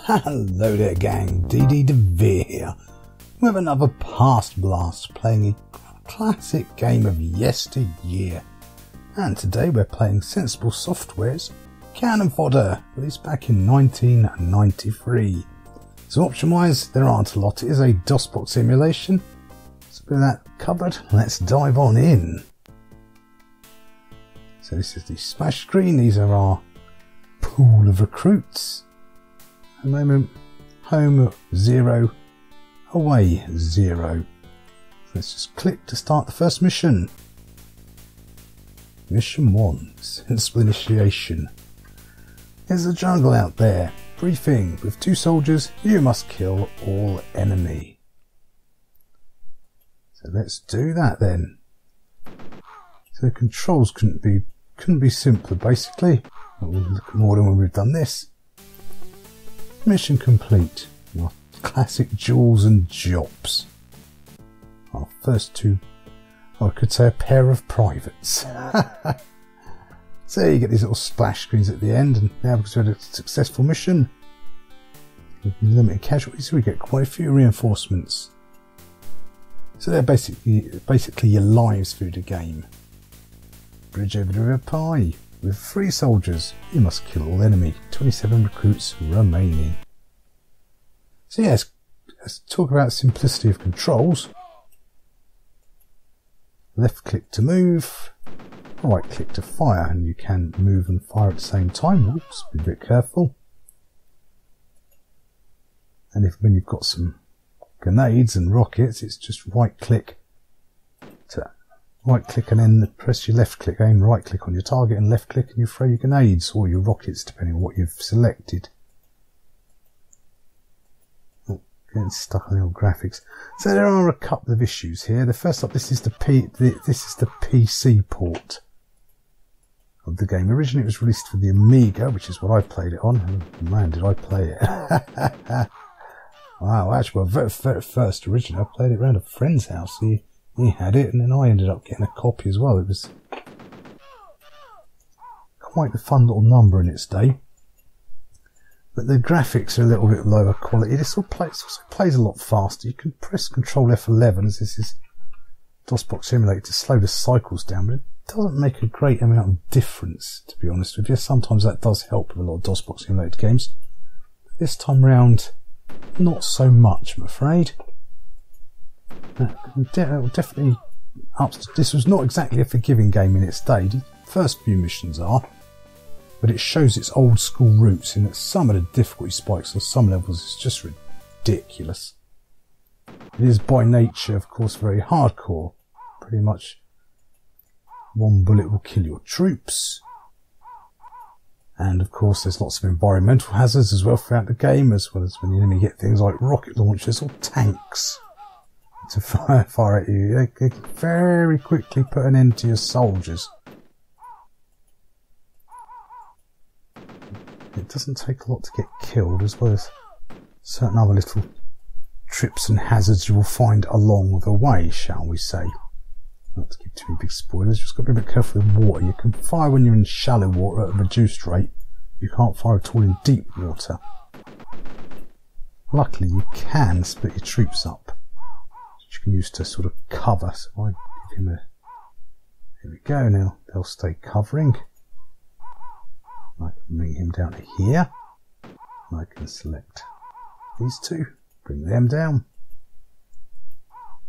Hello there gang, DD DeVere here with another Past Blast, playing a classic game of yesteryear. And today we're playing Sensible Software's Cannon Fodder, released back in 1993. So option wise there aren't a lot, it is a DOSBox simulation. So with that covered, let's dive on in. So this is the splash screen, these are our pool of recruits. At the moment, home 0, away 0. Let's just click to start the first mission. Mission 1, Sensible Initiation. There's a jungle out there. Briefing, with 2 soldiers, you must kill all enemy. So let's do that then. So the controls couldn't be simpler basically. We'll look at more than when we've done this. Mission complete. Our classic jewels and jobs. Our first two, I could say a pair of privates. So you get these little splash screens at the end, and now because we had a successful mission with limited casualties, we get quite a few reinforcements. So they're basically your lives through the game. Bridge over the River Pie. With 3 soldiers, you must kill all enemy. 27 recruits remaining. So yes, let's talk about simplicity of controls. Left click to move, right click to fire, and you can move and fire at the same time. Oops, be a bit careful. And when you've got some grenades and rockets, it's just right click to right click and then press your left click, aim right click on your target and left click and you throw your grenades or your rockets depending on what you've selected. Oh, getting stuck on the old graphics. So there are a couple of issues here. The first up, this is the PC port of the game. Originally it was released for the Amiga, which is what I played it on. Oh, man, did I play it. Wow, actually, well, very first originally I played it around a friend's house. He had it, and then I ended up getting a copy as well. It was quite a fun little number in its day. But the graphics are a little bit lower quality. This also plays a lot faster. You can press Control F11, as this is DOSBox Simulator, to slow the cycles down, but it doesn't make a great amount of difference, to be honest with you. Sometimes that does help with a lot of DOSBox Simulator games. But this time round, not so much, I'm afraid. Definitely this was not exactly a forgiving game in its day. The first few missions are, but it shows its old school roots in that some of the difficulty spikes on some levels is just ridiculous. It is by nature, of course, very hardcore. Pretty much one bullet will kill your troops. And of course there's lots of environmental hazards as well throughout the game, as well as when the enemy get things like rocket launchers or tanks to fire at you. They can very quickly put an end to your soldiers. It doesn't take a lot to get killed, as well as certain other little trips and hazards you will find along the way, shall we say. Not to give too many big spoilers, just got to be a bit careful with water. You can fire when you're in shallow water at a reduced rate. You can't fire at all in deep water. Luckily you can split your troops up, which you can use to sort of cover. So I give him a, there we go, now they'll stay covering. I can bring him down to here, and I can select these two, bring them down.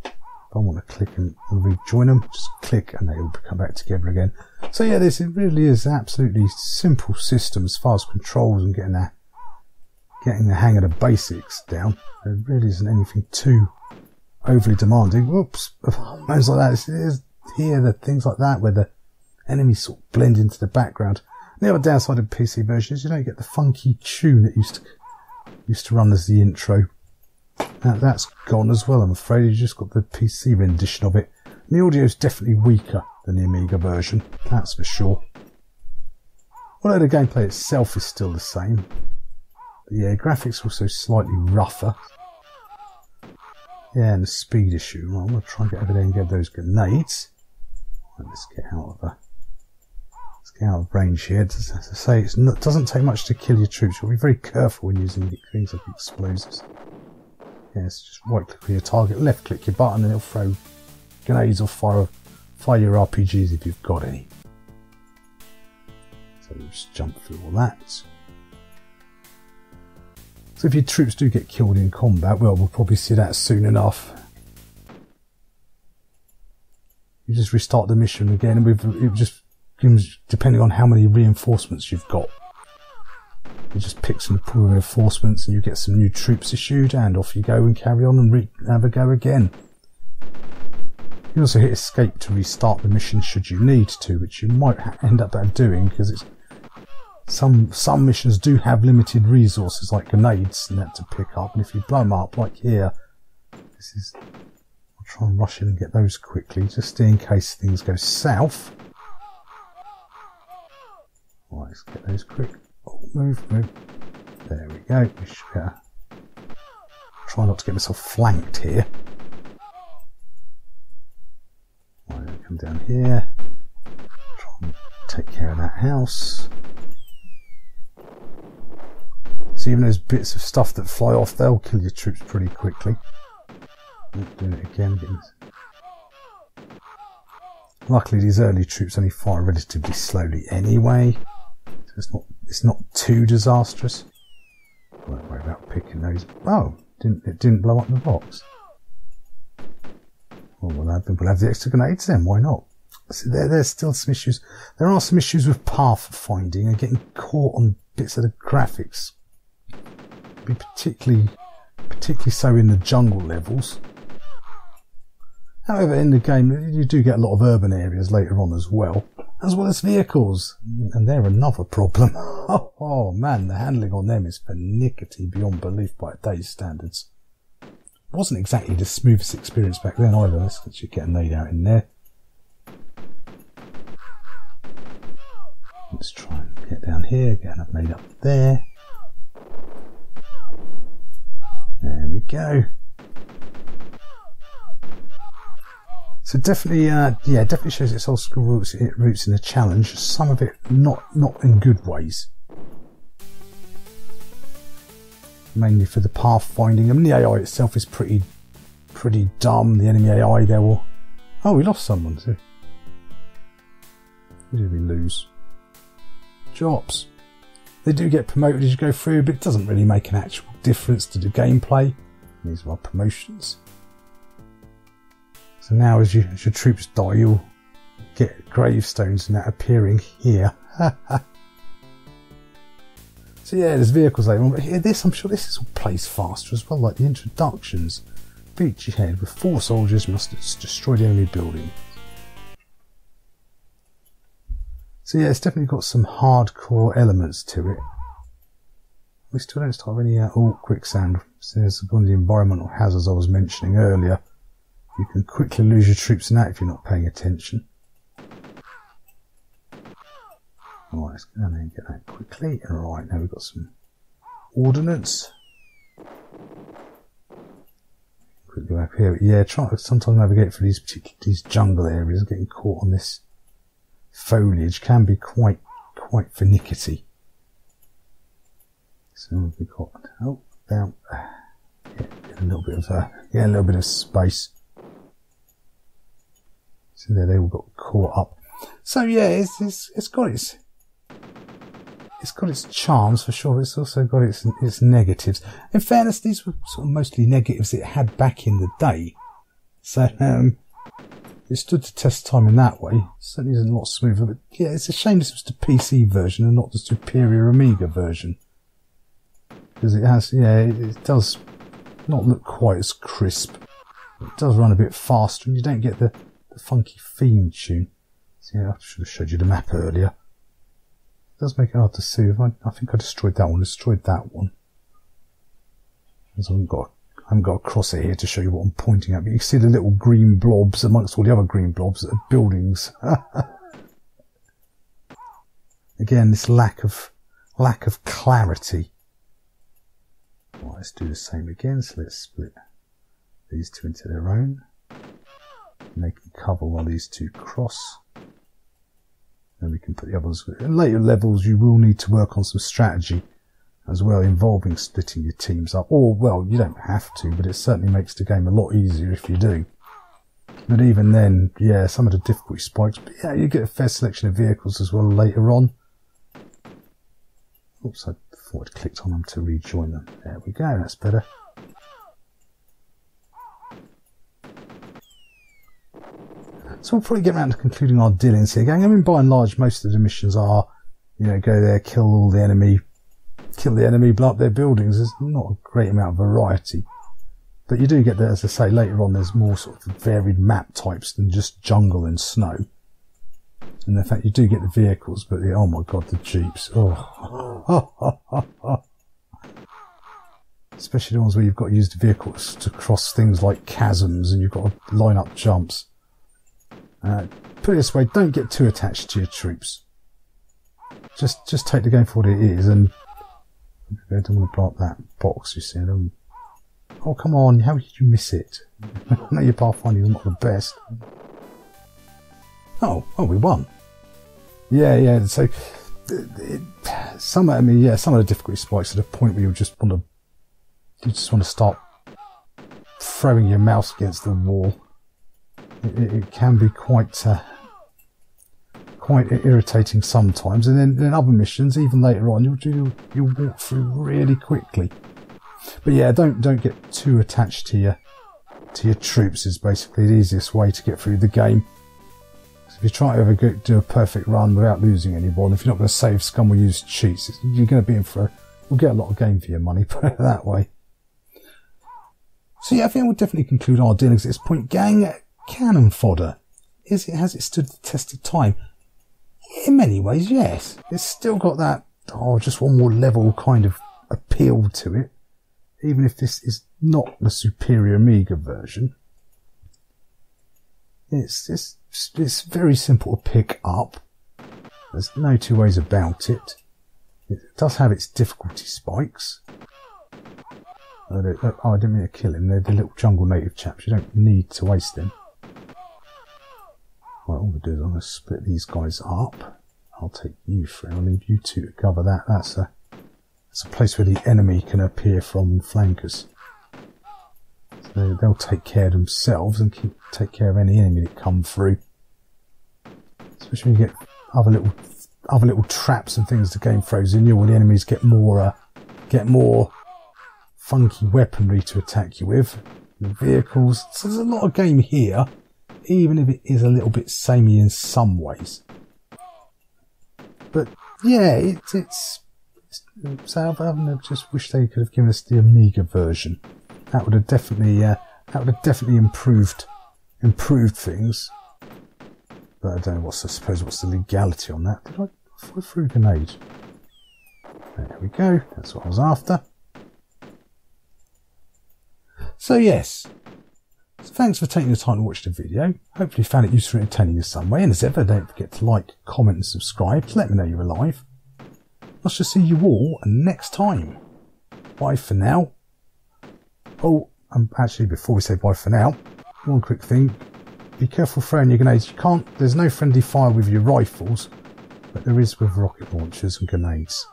If I want to click and rejoin them, just click and they all come back together again. So yeah, this really is an absolutely simple system as far as controls and getting the hang of the basics down. There really isn't anything too overly demanding. Whoops, moments like that. It's here, the things like that where the enemies sort of blend into the background. And the other downside of the PC version is you don't get the funky tune that used to run as the intro. Now that's gone as well, I'm afraid. You've just got the PC rendition of it. And the audio is definitely weaker than the Amiga version, that's for sure. Although the gameplay itself is still the same. But yeah, graphics are also slightly rougher. Yeah, and the speed issue. Well, I'm going to try and get over there and get those grenades. Right, let's get out of Let's get out of range here. As I say, it doesn't take much to kill your troops. You'll be very careful when using things like explosives. Yes, just right click on your target, left click your button, and it'll throw grenades or fire your RPGs if you've got any. So we'll just jump through all that. So if your troops do get killed in combat, well, we'll probably see that soon enough. You just restart the mission again, and it just gives, depending on how many reinforcements you've got. You just pick some pool reinforcements and you get some new troops issued, and off you go and carry on and have a go again. You can also hit escape to restart the mission should you need to, which you might end up doing because it's some missions do have limited resources like grenades and that to pick up, and if you blow them up like here, I'll try and rush in and get those quickly just in case things go south. Right, let's get those quick. Oh, move. There we go. Try not to get myself flanked here. Right, come down here. Try and take care of that house. So even those bits of stuff that fly off, they'll kill your troops pretty quickly. Doing it again. Luckily, these early troops only fire relatively slowly anyway. So it's not too disastrous. Don't worry about picking those. Oh, it didn't blow up the box. Well, we'll have the extra grenades then. Why not? So there's still some issues. There are some issues with path finding and getting caught on bits of the graphics. Be particularly so in the jungle levels. However, in the game, you do get a lot of urban areas later on as well as vehicles, and they're another problem. Oh man, the handling on them is pernickety beyond belief by today's standards. Wasn't exactly the smoothest experience back then either. Let's get a nade out in there. Let's try and get down here, get enough nade up there. There we go. So definitely, definitely shows its old school roots in a challenge. Some of it not in good ways. Mainly for the pathfinding. I mean, the AI itself is pretty dumb. The enemy AI there will. Oh, we lost someone too. Who did we lose? Jobs. They do get promoted as you go through, but it doesn't really make an actual difference to the gameplay. These are our promotions. So now as your troops die, you'll get gravestones and that appearing here. So yeah, there's vehicles later on, but here I'm sure this is all plays faster as well, like the introductions. Beachhead with 4 soldiers must destroy the enemy building. So yeah, it's definitely got some hardcore elements to it. We still don't start any quicksand. So there's one of the environmental hazards I was mentioning earlier. You can quickly lose your troops in that if you're not paying attention. Alright, let's go down there and get that quickly. Alright, now we've got some ordnance. Quickly back here. Yeah, try to sometimes navigate through these jungle areas. Getting caught on this foliage can be quite finicky. So we've got down. Get a little bit of space. So there they all got caught up. So yeah, it's got its charms for sure. It's also got its negatives. In fairness, these were sort of mostly negatives it had back in the day. So it stood the test of time in that way. It certainly isn't a lot smoother, but yeah, it's a shame this was the PC version and not the superior Amiga version. Because it has, it does not look quite as crisp. It does run a bit faster and you don't get the funky theme tune. So yeah, I should have showed you the map earlier. It does make it hard to see. I think I destroyed that one. Because I haven't got a crosshair here to show you what I'm pointing at, but you can see the little green blobs amongst all the other green blobs that are buildings. Again, this lack of clarity. Right, let's do the same again. So let's split these two into their own. And they can cover while these two cross. Then we can put the others. In later levels, you will need to work on some strategy as well, involving splitting your teams up. Or, well, you don't have to, but it certainly makes the game a lot easier if you do. But even then, yeah, some of the difficulty spikes. But yeah, you get a fair selection of vehicles as well later on. Oops, I thought I'd clicked on them to rejoin them. There we go, that's better. So we'll probably get around to concluding our dealings here, gang. I mean, by and large, most of the missions are, you know, go there, kill all the enemy, blow up their buildings. There's not a great amount of variety. But you do get that, as I say, later on, there's more sort of varied map types than just jungle and snow. And in fact, you do get the vehicles, but oh my god, the jeeps. Oh. Especially the ones where you've got to use the vehicles to cross things like chasms and you've got to line up jumps. Put it this way, don't get too attached to your troops. Just take the game for what it is, and I don't want to blow up that box, you see. Oh, come on, how did you miss it? I know your pathfinding is not the best. Oh, we won. Yeah, so some of the difficulty spikes at a point where you just want to start throwing your mouse against the wall. It can be quite irritating sometimes, and then other missions, even later on, you'll walk through really quickly. But yeah, don't get too attached to your troops. Is basically the easiest way to get through the game. So if you try to ever do a perfect run without losing anyone, if you're not going to save scum or use cheats, you're going to be in for you'll get a lot of game for your money. Put it that way. So yeah, I think we'll definitely conclude our dealings at this point, gang. Cannon fodder. Has it stood the test of time? In many ways, yes. It's still got that, just one more level kind of appeal to it. Even if this is not the superior Amiga version. It's very simple to pick up. There's no two ways about it. It does have its difficulty spikes. I didn't mean to kill him. They're the little jungle native chaps. You don't need to waste them. Right, all we do is I'm going to split these guys up. I'll take you through. I'll leave you two to cover that. That's a place where the enemy can appear from flankers. So they'll take care of themselves and take care of any enemy that come through. Especially when you get other little traps and things the game throws in you, or the enemies get more funky weaponry to attack you with. The vehicles. So there's a lot of game here, even if it is a little bit samey in some ways. But yeah, so I just wish they could have given us the Amiga version. That would have definitely improved things. But I don't know what's the legality on that. Did I fire through a grenade? There we go. That's what I was after. So yes. So thanks for taking the time to watch the video. Hopefully you found it useful and entertaining in some way. And as ever, don't forget to like, comment and subscribe to let me know you're alive. I shall see you all next time. Bye for now. Oh, actually, before we say bye for now, one quick thing. Be careful throwing your grenades. There's no friendly fire with your rifles, but there is with rocket launchers and grenades.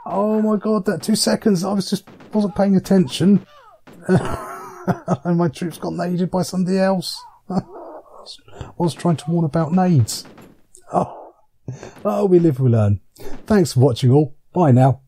Oh my god, that 2 seconds, I wasn't paying attention. And my troops got naded by somebody else. I was trying to warn about nades. Oh, we live, we learn. Thanks for watching all. Bye now.